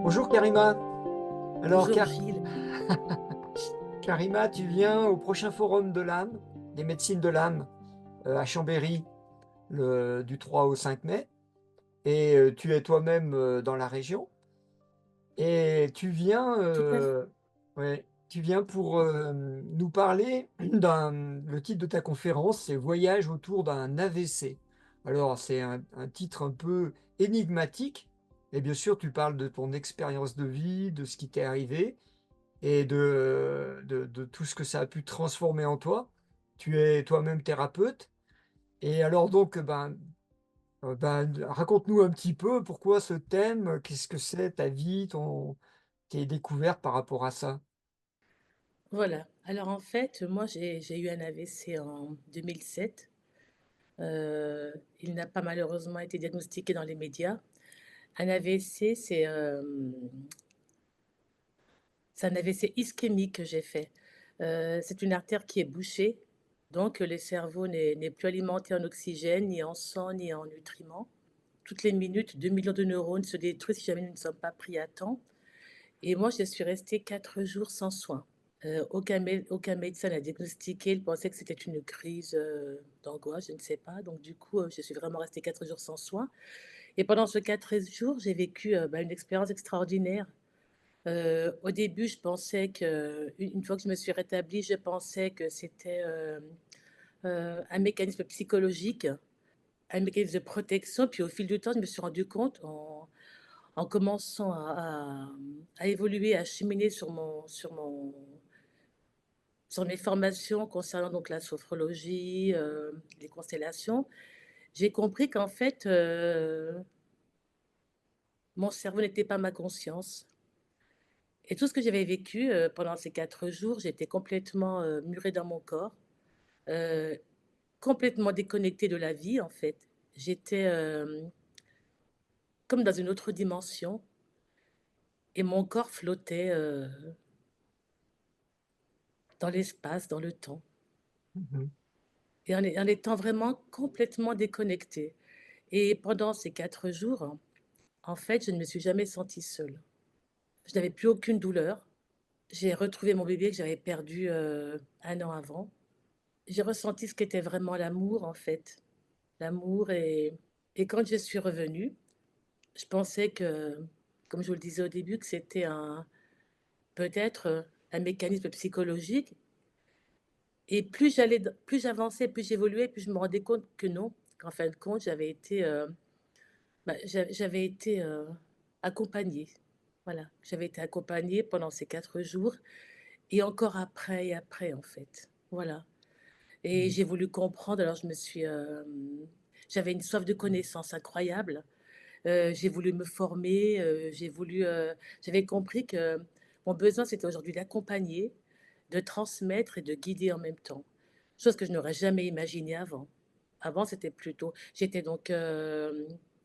Bonjour Karima. Alors Bonjour Gilles. Karima, tu viens au prochain forum de l'âme, des médecines de l'âme, à Chambéry, du 3 au 5 mai. Et tu es toi-même dans la région. Et Tout à fait. ouais, tu viens pour nous parler le titre de ta conférence, c'est Voyage autour d'un AVC. Alors, c'est un titre un peu énigmatique. Et bien sûr, tu parles de ton expérience de vie, de ce qui t'est arrivé et de tout ce que ça a pu transformer en toi. Tu es toi-même thérapeute. Et alors donc, raconte-nous un petit peu pourquoi ce thème, qu'est-ce que c'est ta vie, tes découvertes par rapport à ça? Voilà. Alors en fait, moi j'ai eu un AVC en 2007. Il n'a pas malheureusement été diagnostiqué dans les médias. Un AVC, c'est un AVC ischémique que j'ai fait. C'est une artère qui est bouchée, donc le cerveau n'est plus alimenté en oxygène, ni en sang, ni en nutriments. Toutes les minutes, 2 millions de neurones se détruisent si jamais nous ne sommes pas pris à temps. Et moi, je suis restée 4 jours sans soins. Aucun médecin n'a diagnostiqué. Il pensait que c'était une crise d'angoisse, je ne sais pas. Donc, du coup, je suis vraiment restée 4 jours sans soins. Et pendant ces 4 jours, j'ai vécu une expérience extraordinaire. Au début, je pensais que, une fois que je me suis rétablie, je pensais que c'était un mécanisme psychologique, un mécanisme de protection. Puis au fil du temps, je me suis rendu compte, en commençant à évoluer, à cheminer sur mes formations concernant donc la sophrologie, les constellations, j'ai compris qu'en fait, mon cerveau n'était pas ma conscience et tout ce que j'avais vécu, pendant ces 4 jours, j'étais complètement, murée dans mon corps, heu, complètement déconnectée de la vie, en fait. J'étais, comme dans une autre dimension et mon corps flottait, dans l'espace, dans le temps Mmh. et en étant vraiment complètement déconnectée et pendant ces 4 jours, en fait, je ne me suis jamais sentie seule. Je n'avais plus aucune douleur. J'ai retrouvé mon bébé que j'avais perdu, 1 an avant. J'ai ressenti ce qu'était vraiment l'amour, en fait. L'amour et quand je suis revenue, je pensais que, comme je vous le disais au début, que c'était peut-être, un mécanisme psychologique et plus j'avançais, plus j'évoluais, plus je me rendais compte que non, qu'en fin de compte, j'avais été, accompagnée. Voilà, j'avais été accompagnée pendant ces 4 jours et encore après et après, en fait. Voilà et Mmh. j'ai voulu comprendre, alors j'avais une soif de connaissance incroyable. J'ai voulu me former, j'avais compris que mon besoin, c'était aujourd'hui d'accompagner, de transmettre et de guider en même temps. Chose que je n'aurais jamais imaginée avant. Avant, c'était plutôt j'étais donc,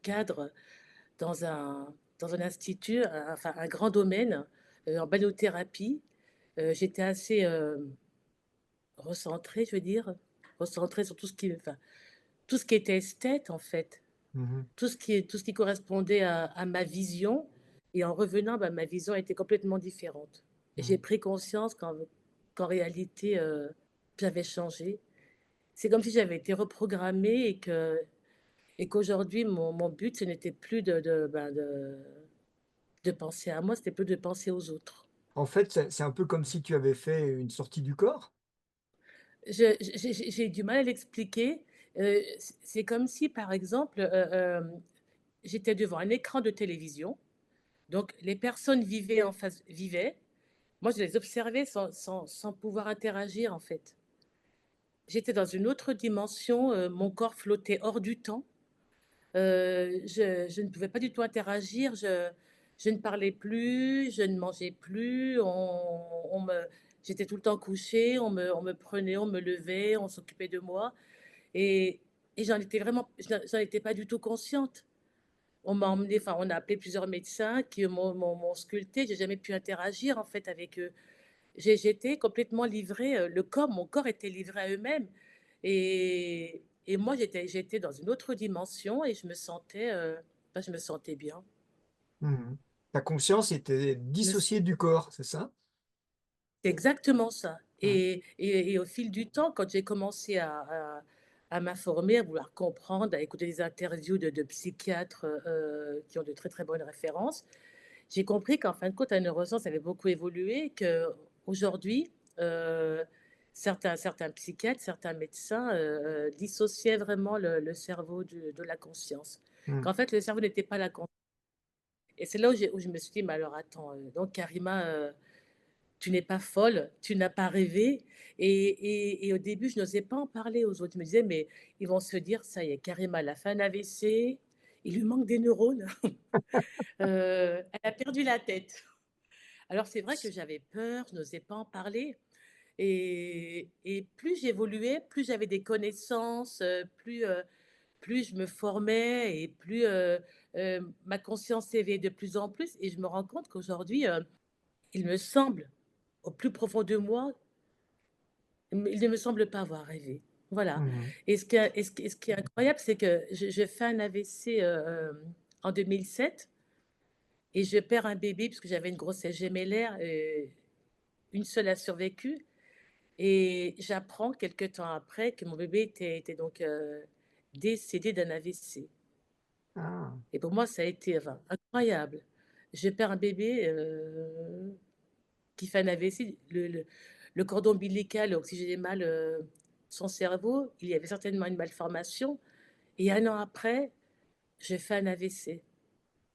cadre dans un institut, enfin un grand domaine, en balnéothérapie. J'étais assez, recentrée, je veux dire, recentrée sur tout ce qui était esthète, en fait. Mmh. Tout ce qui correspondait à ma vision et en revenant, ma vision était complètement différente et j'ai Mmh. pris conscience qu'en réalité, j'avais changé. C'est comme si j'avais été reprogrammée et qu'aujourd'hui mon but, ce n'était plus de penser à moi, c'était plus de penser aux autres. En fait, c'est un peu comme si tu avais fait une sortie du corps? J'ai du mal à l'expliquer, c'est comme si, par exemple, j'étais devant un écran de télévision, donc les personnes vivaient. Moi, je les observais sans pouvoir interagir, en fait. J'étais dans une autre dimension, mon corps flottait hors du temps. Je ne pouvais pas du tout interagir, je ne parlais plus, je ne mangeais plus, on me j'étais tout le temps couchée, on me prenait, on me levait, on s'occupait de moi et j'en étais pas du tout consciente. On m'a emmenée, on a appelé plusieurs médecins qui m'ont sculptée, j'ai jamais pu interagir, en fait, avec eux. j'étais complètement livrée, mon corps était livré à eux-mêmes et moi j'étais dans une autre dimension et je me sentais bien. Mmh. Ta conscience était Je me dissociée du corps, c'est ça? C'est exactement ça Ouais. et au fil du temps, quand j'ai commencé à m'informer, à vouloir comprendre, à écouter des interviews de psychiatres, qui ont de très, très bonnes références, j'ai compris qu'en fin de compte, la neuroscience avait beaucoup évolué, qu'aujourd'hui, heu, certains psychiatres, certains médecins, dissociaient vraiment le cerveau de la conscience. Mmh. Qu'en fait, le cerveau n'était pas la conscience et c'est là où je me suis dit: «Mais alors attends, donc Karima, tu n'es pas folle, tu n'as pas rêvé» et au début, je n'osais pas en parler aux autres. Je me disais: «Mais ils vont se dire: "Ça y est, Karima, elle a fait un AVC, il lui manque des neurones, elle a perdu la tête"». Alors c'est vrai que j'avais peur, je n'osais pas en parler et plus j'évoluais, plus j'avais des connaissances, plus je me formais et plus, ma conscience s'éveillait de plus en plus et je me rends compte qu'aujourd'hui, il me semble, au plus profond de moi, il ne me semble pas avoir rêvé. Voilà Mmh. et ce qui est incroyable, c'est que je fais un AVC, en 2007 et je perds un bébé parce que j'avais une grossesse gémellaire, une seule a survécu et j'apprends quelque temps après que mon bébé était donc, décédé d'un AVC Ah. et pour moi, ça a été, enfin, incroyable. Je perds un bébé, qui fait un AVC, le cordon ombilical oxygénait mal, son cerveau, il y avait certainement une malformation et 1 an après, je fais un AVC.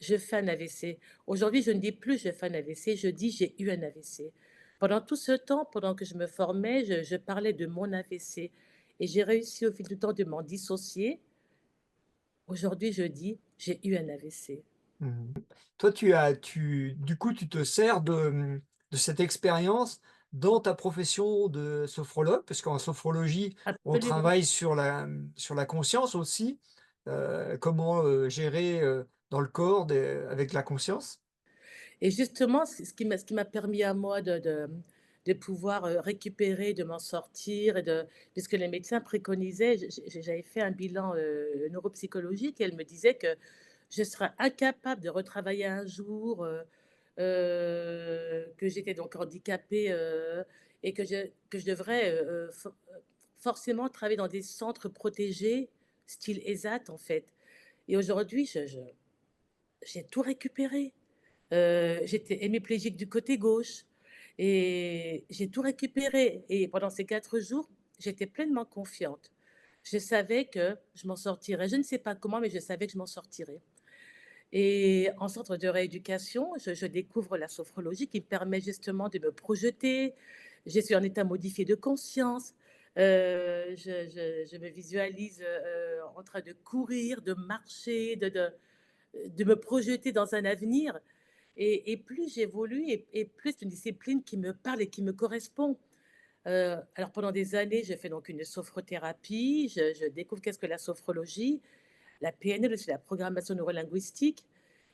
Je fais un AVC. Aujourd'hui, je ne dis plus: «Je fais un AVC», je dis: «J'ai eu un AVC». Pendant tout ce temps, pendant que je me formais, je parlais de mon AVC et j'ai réussi au fil du temps de m'en dissocier. Aujourd'hui, je dis: «J'ai eu un AVC». Mmh. Toi, du coup, tu te sers de cette expérience dans ta profession de sophrologue? Parce qu'en sophrologie, on Absolument. travaille sur la conscience aussi. Comment, gérer, dans le corps avec la conscience? Et justement, c'est ce qui m'a permis à moi de pouvoir, récupérer, de m'en sortir et de puisque les médecins préconisaient, j'avais fait un bilan, neuropsychologique et elle me disait que je serais incapable de retravailler un jour, que j'étais donc handicapée, et que je devrais, forcément travailler dans des centres protégés, style ESAT, en fait. Et aujourd'hui, j'ai tout récupéré. J'étais hémiplégique du côté gauche et j'ai tout récupéré et pendant ces 4 jours, j'étais pleinement confiante. Je savais que je m'en sortirais. Je ne sais pas comment, mais je savais que je m'en sortirais et en centre de rééducation, je découvre la sophrologie qui me permet justement de me projeter. Je suis en état modifié de conscience. Je me visualise, en train de courir, de marcher, de me projeter dans un avenir et plus j'évolue et plus c'est une discipline qui me parle et qui me correspond. Alors pendant des années, j'ai fait donc une sophrothérapie, je découvre qu'est-ce que la sophrologie, la PNL aussi, la programmation neurolinguistique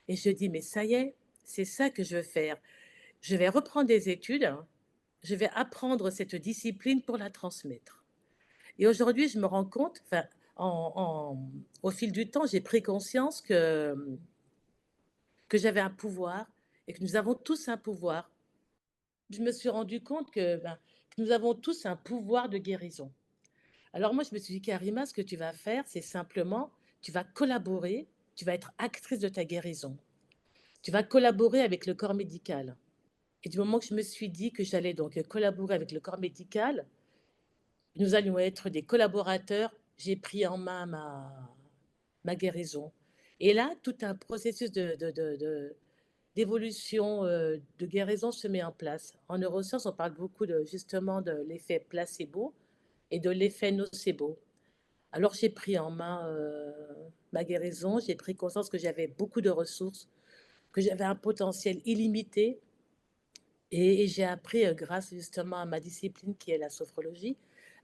et je dis: «Mais ça y est, c'est ça que je veux faire. Je vais reprendre des études, hein, je vais apprendre cette discipline pour la transmettre» et aujourd'hui, je me rends compte, enfin, au fil du temps, j'ai pris conscience que j'avais un pouvoir et que nous avons tous un pouvoir. Je me suis rendu compte que nous avons tous un pouvoir de guérison. Alors moi, je me suis dit: «Karima, ce que tu vas faire, c'est simplement, tu vas collaborer, tu vas être actrice de ta guérison. Tu vas collaborer avec le corps médical» et du moment que je me suis dit que j'allais donc collaborer avec le corps médical, nous allions être des collaborateurs, j'ai pris en main ma guérison et là, tout un processus d'évolution, de guérison se met en place. En neurosciences, on parle beaucoup de justement de l'effet placebo et de l'effet nocebo. Alors j'ai pris en main, ma guérison, j'ai pris conscience que j'avais beaucoup de ressources, que j'avais un potentiel illimité et j'ai appris, grâce justement à ma discipline qui est la sophrologie,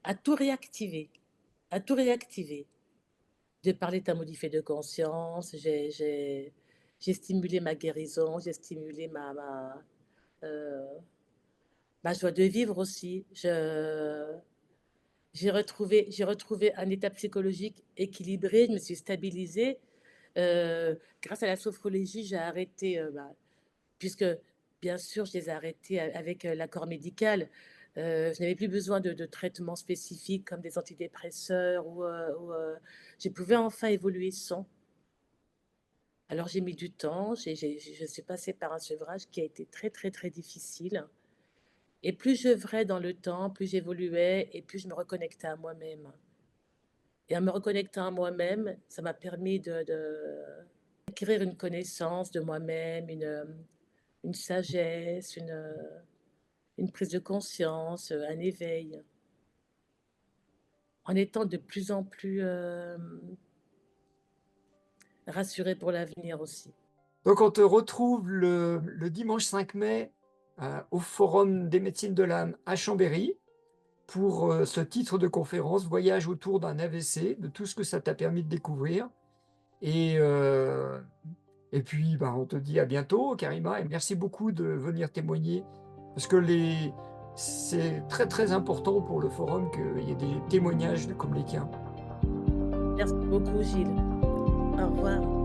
à tout réactiver, à tout réactiver. De par l'état modifié de conscience, j'ai stimulé ma guérison, j'ai stimulé heu Ma joie de vivre aussi. J'ai retrouvé un état psychologique équilibré, je me suis stabilisée. Grâce à la sophrologie, j'ai arrêté, puisque bien sûr, je les ai arrêtés avec l'accord médical. Je n'avais plus besoin de traitements spécifiques comme des antidépresseurs je pouvais enfin évoluer sans. Alors j'ai mis du temps, je suis passée par un sevrage qui a été très, très, très difficile. Et plus j'œuvrais dans le temps, plus j'évoluais et plus je me reconnectais à moi-même. Et en me reconnectant à moi-même, ça m'a permis d'acquérir une connaissance de moi-même, une sagesse, une prise de conscience, un éveil, en étant de plus en plus rassurée pour l'avenir aussi. Donc on te retrouve le dimanche 5 mai au Forum des médecines de l'âme à Chambéry pour ce titre de conférence, Voyage autour d'un AVC, de tout ce que ça t'a permis de découvrir. Et, euh, et puis, bah, on te dit à bientôt, Karima, et merci beaucoup de venir témoigner, parce que c'est très très important pour le forum qu'il y ait des témoignages comme les tiens. Merci beaucoup, Gilles. Au revoir.